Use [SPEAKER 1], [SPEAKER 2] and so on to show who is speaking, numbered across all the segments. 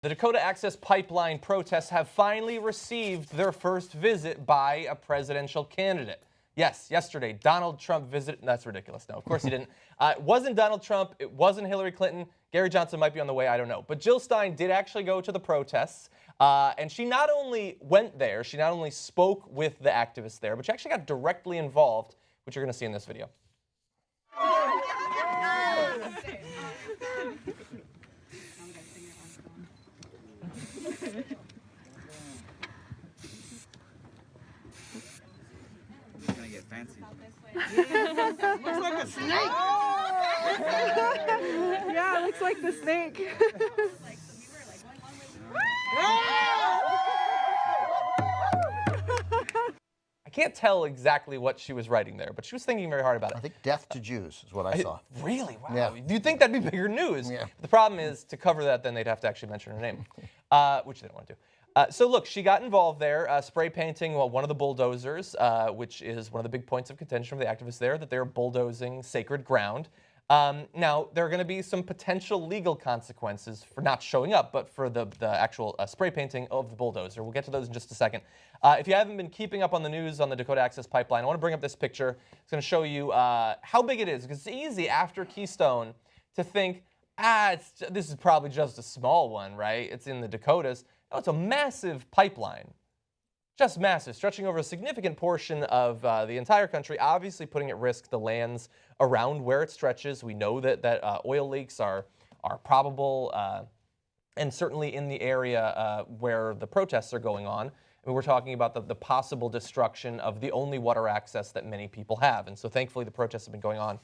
[SPEAKER 1] The Dakota Access Pipeline protests have finally received their first visit by a presidential candidate. Yes, yesterday, Donald Trump visited. That's ridiculous. No, of course he didn't. It wasn't Donald Trump. It wasn't Hillary Clinton. Gary Johnson might be on the way. I don't know. But Jill Stein did actually go to the protests. And she not only went there, she not only spoke with the activists there, but she actually got directly involved, which you're going to see in this video.
[SPEAKER 2] Gonna get fancy. Looks like a snake.
[SPEAKER 3] Yeah, it looks like the snake.
[SPEAKER 1] I can't tell exactly what she was writing there, but she was thinking very hard about it.
[SPEAKER 4] I think death to Jews is what I saw.
[SPEAKER 1] Really? Wow.
[SPEAKER 4] Yeah.
[SPEAKER 1] You'd think that'd be bigger news.
[SPEAKER 4] Yeah.
[SPEAKER 1] The problem is, to cover that, then they'd have to actually mention her name, which they don't want to do. So look, she got involved there, spray painting one of the bulldozers, which is one of the big points of contention from the activists there, that they're bulldozing sacred ground. Now, there are going to be some potential legal consequences for not showing up, but for the actual spray painting of the bulldozer. We'll get to those in just a second. If you haven't been keeping up on the news on the Dakota Access Pipeline, I want to bring up this picture. It's going to show you how big it is, because it's easy after Keystone to think, this is probably just a small one, right? It's in the Dakotas. No, it's a massive pipeline. Just massive, stretching over a significant portion of the entire country, obviously putting at risk the lands around where it stretches. We know that oil leaks are probable, and certainly in the area where the protests are going on. I mean, we're talking about the possible destruction of the only water access that many people have. And so thankfully the protests have been going on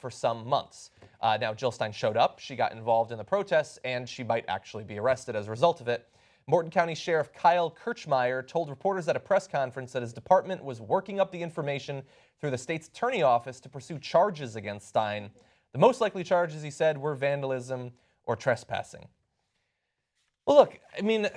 [SPEAKER 1] for some months. Now Jill Stein showed up, she got involved in the protests, and she might actually be arrested as a result of it. Morton County Sheriff Kyle Kirchmeier told reporters at a press conference that his department was working up the information through the state's attorney office to pursue charges against Stein. The most likely charges, he said, were vandalism or trespassing. Well, look, I mean,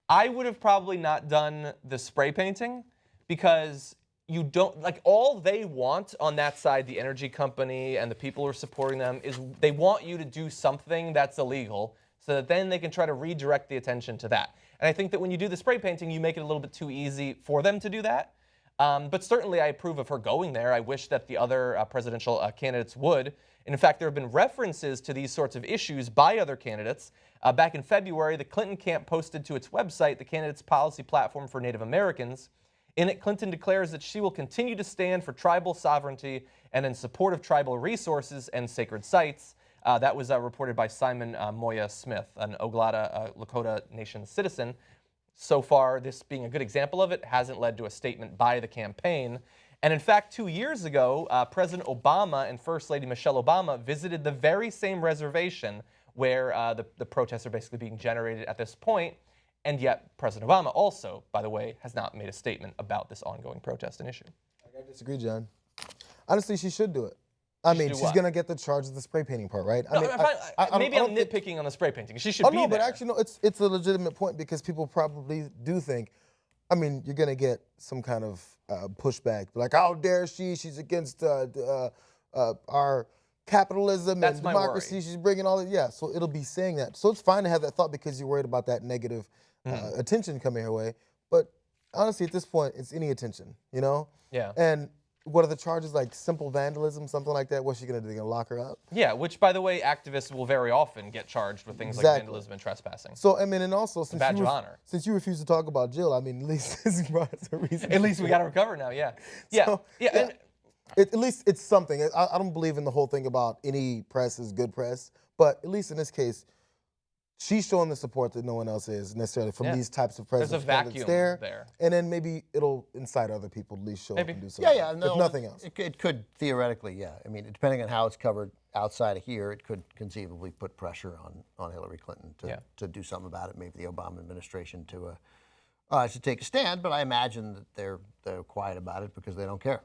[SPEAKER 1] I would have probably not done the spray painting, because you don't, like, all they want on that side, the energy company and the people who are supporting them, is they want you to do something that's illegal, so that then they can try to redirect the attention to that. And I think that when you do the spray painting, you make it a little bit too easy for them to do that. But certainly I approve of her going there. I wish that the other presidential candidates would. And in fact, there have been references to these sorts of issues by other candidates. Back in February, the Clinton camp posted to its website the candidate's policy platform for Native Americans. In it, Clinton declares that she will continue to stand for tribal sovereignty and in support of tribal resources and sacred sites. That was reported by Simon Moya Smith, an Oglala Lakota Nation citizen. So far, this being a good example of it, hasn't led to a statement by the campaign. And in fact, 2 years ago, President Obama and First Lady Michelle Obama visited the very same reservation where the protests are basically being generated at this point. And yet, President Obama also, by the way, has not made a statement about this ongoing protest and issue.
[SPEAKER 5] I disagree, John. Honestly, she should do it. I mean, she's going to get the charge of the spray painting part, right?
[SPEAKER 1] No, maybe I'm nitpicking on the spray painting. She should be there.
[SPEAKER 5] Oh, no, but actually, no, it's a legitimate point, because people probably do think, I mean, you're going to get some kind of pushback. Like, how dare she? She's against our capitalism and democracy. Worry. She's bringing all that. Yeah, so it'll be saying that. So it's fine to have that thought, because you're worried about that negative attention coming her way. But honestly, at this point, it's any attention, you know?
[SPEAKER 1] Yeah.
[SPEAKER 5] And what are the charges, like simple vandalism, something like that? What's she going to do? They're going to lock her up?
[SPEAKER 1] Yeah, which, by the way, activists will very often get charged with things like vandalism and trespassing.
[SPEAKER 5] So, I mean, and also, since
[SPEAKER 1] badge of honor.
[SPEAKER 5] Since you refuse to talk about Jill, I mean, at least this is a reason.
[SPEAKER 1] At least we got to recover now, yeah. Yeah,
[SPEAKER 5] so,
[SPEAKER 1] yeah. And
[SPEAKER 5] at least it's something. I don't believe in the whole thing about any press is good press, but at least in this case, she's showing the support that no one else is necessarily from these types of presidents.
[SPEAKER 1] There's a vacuum there.
[SPEAKER 5] And then maybe it'll incite other people to at least show up and do something.
[SPEAKER 4] Yeah, no,
[SPEAKER 5] if nothing else.
[SPEAKER 4] It could theoretically, yeah. I mean, depending on how it's covered outside of here, it could conceivably put pressure on Hillary Clinton to do something about it. Maybe the Obama administration to take a stand. But I imagine that they're quiet about it because they don't care.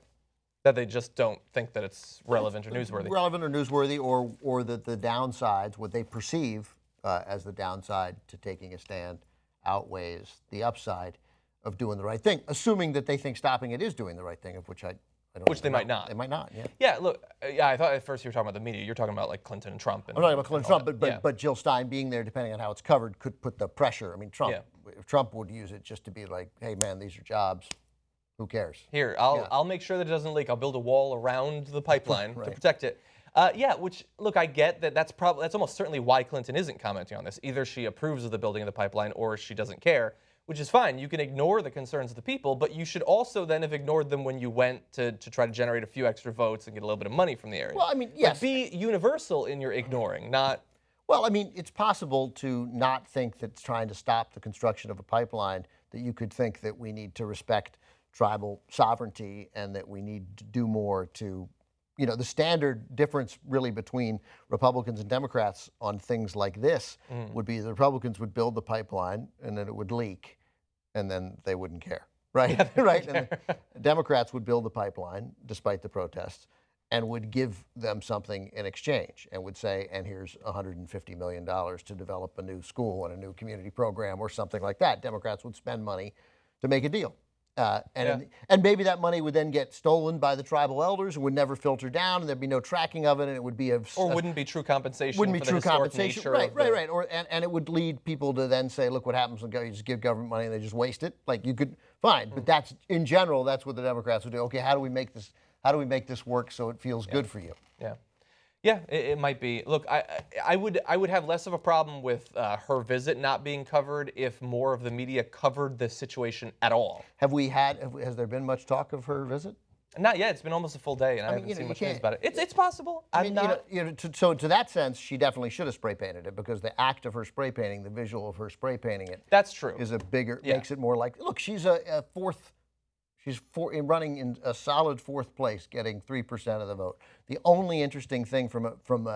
[SPEAKER 1] That they just don't think that it's relevant or newsworthy.
[SPEAKER 4] Relevant or newsworthy, or that the downsides, what they perceive as the downside to taking a stand, outweighs the upside of doing the right thing, assuming that they think stopping it is doing the right thing, of which I
[SPEAKER 1] Which they might not.
[SPEAKER 4] They might not, yeah.
[SPEAKER 1] Yeah, look, yeah, I thought at first you were talking about the media. You're talking about like Clinton and Trump. And,
[SPEAKER 4] I'm talking about Clinton and Trump,
[SPEAKER 1] yeah.
[SPEAKER 4] but Jill Stein being there, depending on how it's covered, could put the pressure. I mean, Trump,
[SPEAKER 1] Yeah.
[SPEAKER 4] if Trump would use it just to be like, hey, man, these are jobs. Who cares?
[SPEAKER 1] Here, I'll make sure that it doesn't leak. I'll build a wall around the pipeline to protect it. Yeah, which, look, I get that that's almost certainly why Clinton isn't commenting on this. Either she approves of the building of the pipeline or she doesn't care, which is fine. You can ignore the concerns of the people, but you should also then have ignored them when you went to try to generate a few extra votes and get a little bit of money from the area.
[SPEAKER 4] Well, I mean, yes.
[SPEAKER 1] But be universal in your ignoring, not...
[SPEAKER 4] Well, I mean, it's possible to not think that it's trying to stop the construction of a pipeline, that you could think that we need to respect tribal sovereignty and that we need to do more to, you know, the standard difference really between Republicans and Democrats on things like this would be the Republicans would build the pipeline and then it would leak and then they wouldn't care, right?
[SPEAKER 1] Yeah,
[SPEAKER 4] right? And the Democrats would build the pipeline despite the protests and would give them something in exchange and would say, and here's $150 million to develop a new school and a new community program or something like that. Democrats would spend money to make a deal. And maybe that money would then get stolen by the tribal elders and would never filter down, and there'd be no tracking of it, and it would be
[SPEAKER 1] wouldn't be true compensation.
[SPEAKER 4] Wouldn't be
[SPEAKER 1] for
[SPEAKER 4] true
[SPEAKER 1] the historic
[SPEAKER 4] compensation,
[SPEAKER 1] nature
[SPEAKER 4] right,
[SPEAKER 1] of
[SPEAKER 4] right,
[SPEAKER 1] the,
[SPEAKER 4] right. Or and it would lead people to then say, look what happens when you just give government money and they just waste it. Like you could, fine, but that's in general that's what the Democrats would do. Okay, how do we make this? How do we make this work so it feels good for you?
[SPEAKER 1] Yeah. Yeah, it might be. Look, I would have less of a problem with her visit not being covered if more of the media covered the situation at all.
[SPEAKER 4] Has there been much talk of her visit?
[SPEAKER 1] Not yet. It's been almost a full day, and I haven't seen much news about it. It's possible.
[SPEAKER 4] So to that sense, she definitely should have spray painted it because the act of her spray painting, the visual of her spray painting it,
[SPEAKER 1] that's true.
[SPEAKER 4] Is a bigger makes it more like. Look, she's a fourth. She's running in a solid fourth place, getting 3% of the vote. The only interesting thing from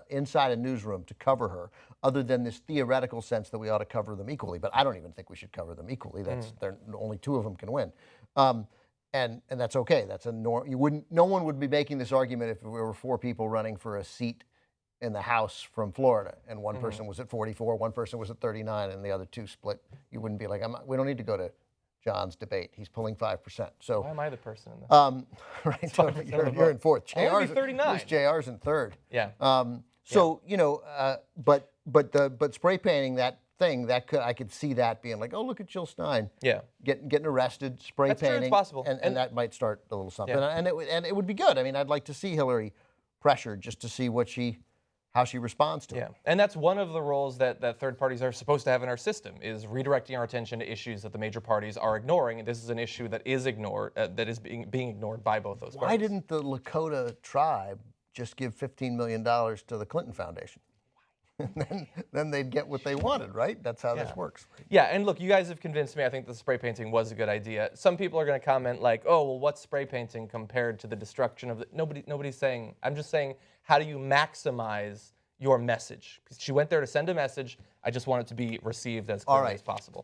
[SPEAKER 4] inside a newsroom to cover her, other than this theoretical sense that we ought to cover them equally, but I don't even think we should cover them equally. That's only two of them can win, and that's okay. That's a norm. No one would be making this argument if there were four people running for a seat in the House from Florida, and one person was at 44, one person was at 39, and the other two split. You wouldn't be like, we don't need to go to John's debate. He's pulling 5%. So
[SPEAKER 1] why am I the person in this?
[SPEAKER 4] Right, so you're in fourth.
[SPEAKER 1] JR's 39.
[SPEAKER 4] JR's in third.
[SPEAKER 1] Yeah.
[SPEAKER 4] So you know, but spray painting that thing I could see that being like, oh look at Jill Stein.
[SPEAKER 1] Yeah.
[SPEAKER 4] Getting arrested, spray
[SPEAKER 1] That's
[SPEAKER 4] painting.
[SPEAKER 1] true, it's possible.
[SPEAKER 4] And that might start a little something.
[SPEAKER 1] Yeah.
[SPEAKER 4] And it would be good. I mean, I'd like to see Hillary pressured just to see how she responds to it.
[SPEAKER 1] Yeah, and that's one of the roles that third parties are supposed to have in our system, is redirecting our attention to issues that the major parties are ignoring, and this is an issue that is ignored, that is being ignored by both those parties.
[SPEAKER 4] Why didn't the Lakota tribe just give $15 million to the Clinton Foundation? And then they'd get what they wanted, right? That's how this works. Right?
[SPEAKER 1] Yeah, and look, you guys have convinced me. I think the spray painting was a good idea. Some people are going to comment like, "Oh, well, what's spray painting compared to the destruction of the?" Nobody's saying. I'm just saying, how do you maximize your message? She went there to send a message. I just want it to be received as clearly as possible.